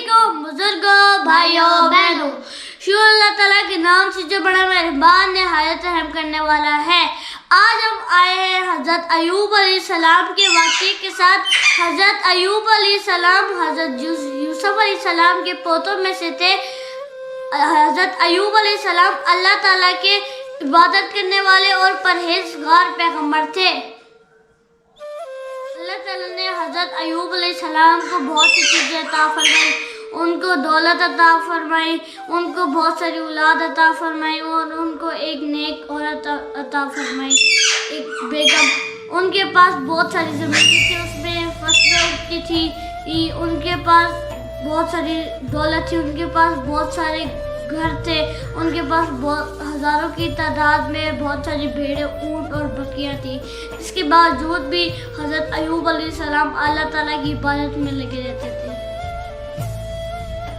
अलैकुम बुजुर्गों, भाइयों, बहनों। शुक्र अल्लाह ताला के नाम से जो बड़ा मेहरबान निहायत रहम करने वाला है। आज हम आए हैं हज़रत अयूब अलैहिस्सलाम के वाक़े के साथ। हज़रत अयूब अलैहिस्सलाम हज़रत यूसुफ अलैहिस्सलाम के पोतों में से थे। हज़रत अयूब अलैहिस्सलाम अल्लाह ताला के इबादत करने वाले और परहेज़गार पैगम्बर थे। अल्लाह ताला ने हज़रत अयूब अलैहिस्सलाम को बहुत सी चीज़ें अता फरमाई। उनको दौलत अता फरमाई, उनको बहुत सारी औलाद अता फरमाई और उनको एक नेक औरत अता फरमाई, एक बेगम। उनके पास बहुत सारी ज़मीन थी, उसमें फसलें उगती थी, उनके पास बहुत सारी दौलत थी, उनके पास बहुत सारे घर थे, उनके पास बहुत हज़ारों की तादाद में बहुत सारी भेड़ें, ऊँट और बकरियाँ थी। इसके बावजूद भी हज़रत अयूब अलैहिस्सलाम अल्लाह ताला की इबादत में लगे रहते थे।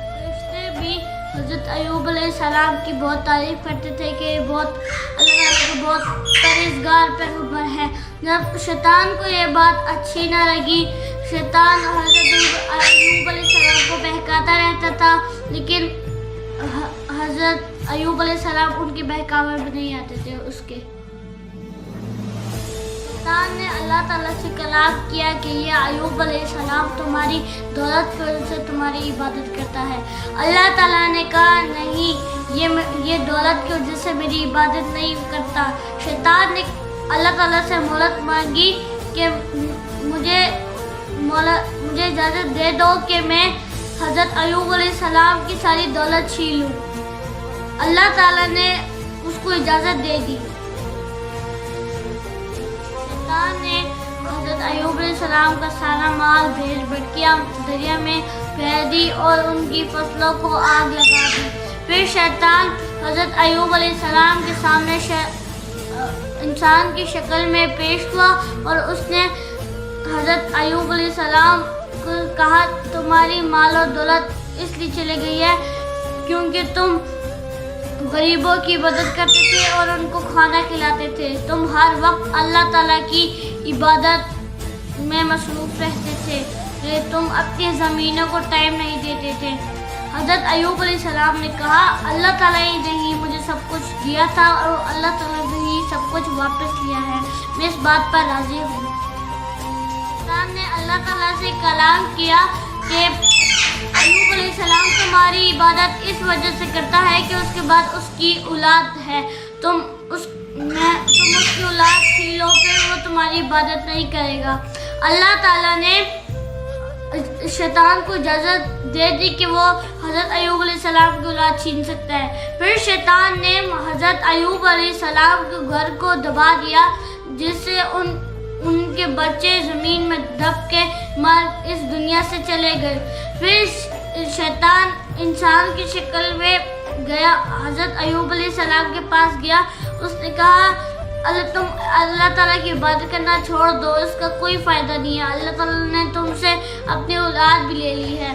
फरिश्ते भी हज़रत अयूब अलैहिस्सलाम की बहुत तारीफ़ करते थे कि बहुत अल्लाह ताला के बहुत परहेज़गार पैगम्बर है। जब शैतान को ये बात अच्छी ना लगी, शैतान हज़रत अयूब अलैहिस्सलाम को बहकाता रहता था, लेकिन हज़रत अयूब अलैहिस्सलाम उनके बहकावे में नहीं आते थे। उसके शैतान ने अल्लाह ताला से कलाम किया कि ये अयूब अलैहिस्सलाम तुम्हारी दौलत की वजह से तुम्हारी इबादत करता है। अल्लाह ताला ने कहा नहीं, ये दौलत की वजह से मेरी इबादत नहीं करता। शैतान ने अल्लाह ताला से मोहलत मांगी कि मुझे इजाज़त दे दो कि मैं हज़रत अयूब अलैहिस्सलाम की सारी दौलत छीन लूँ। अल्लाह ताला ने उसको इजाज़त दे दी। शैतान ने हज़रत अयूब अलैहिस्सलाम का सारा माल, भेड़ बकरियाँ दरिया में फेंक दी और उनकी फसलों को आग लगा दी। फिर शैतान हज़रत अयूब अलैहिस्सलाम के सामने इंसान की शक्ल में पेश हुआ और उसने हज़रत अयूब अलैहिस्सलाम को कहा, तुम्हारी माल और दौलत इसलिए चली गई है क्योंकि तुम गरीबों की मदद करते थे और उनको खाना खिलाते थे। तुम हर वक्त अल्लाह ताला की इबादत में मसरूफ़ रहते थे, तुम अपनी ज़मीनों को टाइम नहीं देते थे। हज़रत अयूब अलैहिस्सलाम ने कहा, अल्लाह ताला ने ही मुझे सब कुछ दिया था और अल्लाह ताला ने ही सब कुछ वापस लिया है, मैं इस बात पर राज़ी हूँ। ने अल्लाह ताला से कलाम किया कि अयूब अलैहिस्सलाम तुम्हारी इबादत इस वजह से करता है कि उसके बाद उसकी औलाद है, तुम उसकी औलाद छीन लो, फिर वो तुम्हारी इबादत नहीं करेगा। अल्लाह ताला ने शैतान को इजाज़त दे दी कि वो हज़रत अयूब अलैहिस्सलाम की औलाद छीन सकता है। फिर शैतान ने हज़रत अयूब अलैहिस्सलाम के घर को दबा दिया, जिससे उनके बच्चे ज़मीन में दब के मर इस दुनिया से चले गए। फिर शैतान इंसान की शक्ल में गया, हज़रत अयूब अलैहिस्सलाम के पास गया। उसने कहा, तुम अल्लाह ताला की इबादत करना छोड़ दो, इसका कोई फ़ायदा नहीं है, अल्लाह ताला ने तुमसे अपनी औलाद भी ले ली है।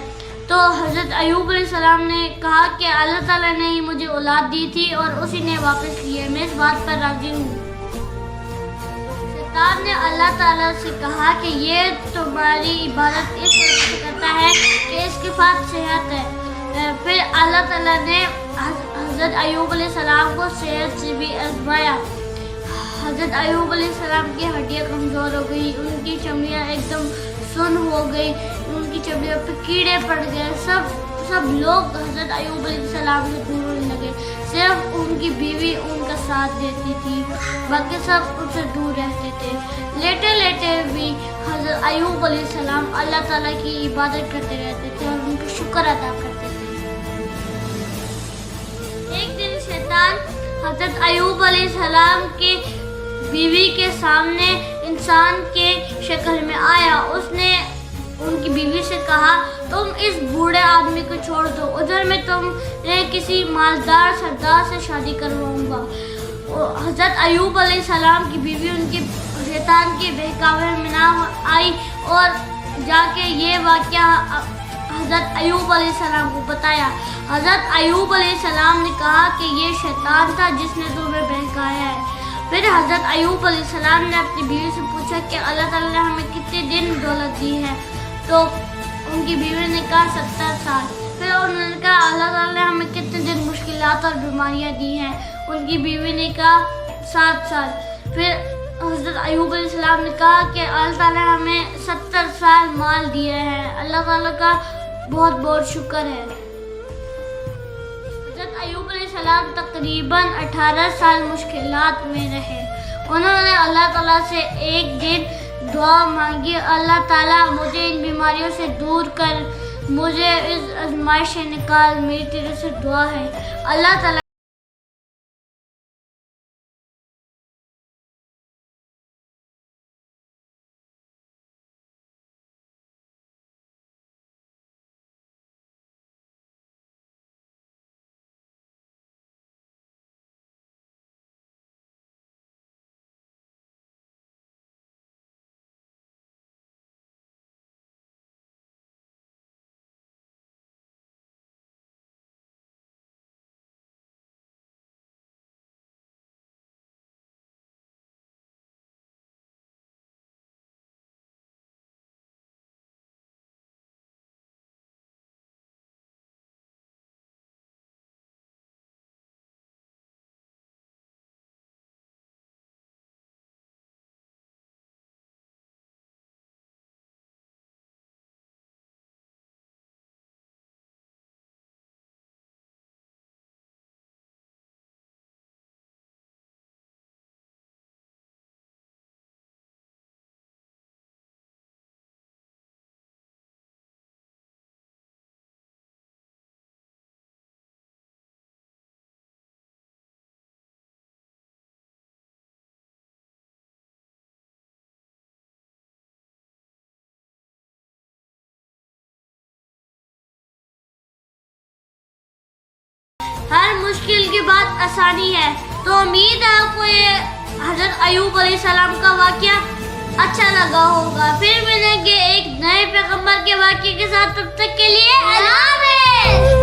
तो हज़रत अयूब अलैहिस्सलाम ने कहा कि अल्लाह ताला ने ही मुझे औलाद दी थी और उसी ने वापस ली है, मैं इस बात पर राज़ी हूँ। शैतान ने अल्लाह ताला से कहा कि ये तुम्हारी इबादत इस वजह से करता है कि इसके पास सेहत है। फिर अल्लाह ताला ने हज़रत अयूब अलैहिस्सलाम को सेहत से भी आज़माया। हज़रत अयूब अलैहिस्सलाम की हड्डियाँ कमज़ोर हो गई, उनकी चमड़ियाँ एकदम सुन्न हो गई, उनकी चमड़ियों पर कीड़े पड़ गए। सब लोग हज़रत अयूब अलैहिस्सलाम से दूर होने लगे। सिर्फ उनकी बीवी उनका साथ देती थी, बाकी सब उनसे दूर रहते थे। लेटे लेटे भी हज़रत अयूब अलैहिस्सलाम अल्लाह ताला की इबादत करते रहते थे और उनका शुक्र अदा करते थे। एक दिन शैतान हज़रत अयूब अलैहिस्सलाम के बीवी के सामने इंसान के शक्ल में आया। उसने उनकी बीवी से कहा, तुम इस बूढ़े आदमी को छोड़ दो, उधर मैं तुम्हें किसी मालदार सरदार से शादी करवाऊंगा। हज़रत अयूब अलैहिस्सलाम की बीवी उनके शैतान के बहकावे में ना आई और जाके ये वाक़या हज़रत अयूब अलैहिस्सलाम को बताया। हज़रत अयूब अलैहिस्सलाम ने कहा कि ये शैतान था जिसने तुम्हें बहकाया है। फिर हज़रत अयूब अलैहिस्सलाम ने अपनी बीवी से पूछा कि अल्लाह ताला ने हमें कितने दिन दौलत दी है। तो उनकी बीवी ने कहा 70 साल। پھر انہوں نے کہا اللہ تعالیٰ نے ہمیں کتنے دن مشکلات اور بیماریاں دی ہیں. ان کی بیوی نے کہا 7 سال. پھر حضرت ایوب علیہ السلام نے کہا کہ اللہ تعالیٰ نے ہمیں 70 سال مال دیے ہیں. اللہ تعالیٰ کا بہت بہت شکر ہے. حضرت ایوب علیہ السلام تقریباً 18 سال مشکلات میں رہے. انہوں نے اللہ تعالیٰ سے ایک دن دعا مانگی, اللہ تعالیٰ مجھے ان بیماریوں سے دور کر, مجھے اس آزمائش سے نکال, میری تیرے سے دعا ہے. اللہ تعالیٰ ہر مشکل کے بعد آسانی ہے. تو امید ہے آپ کو یہ حضرت ایوب علیہ السلام کا واقعہ اچھا لگا ہوگا. پھر ملیں گے ایک نئے پیغمبر کے واقعے کے ساتھ. تب تک کے لیے اللہ حافظ.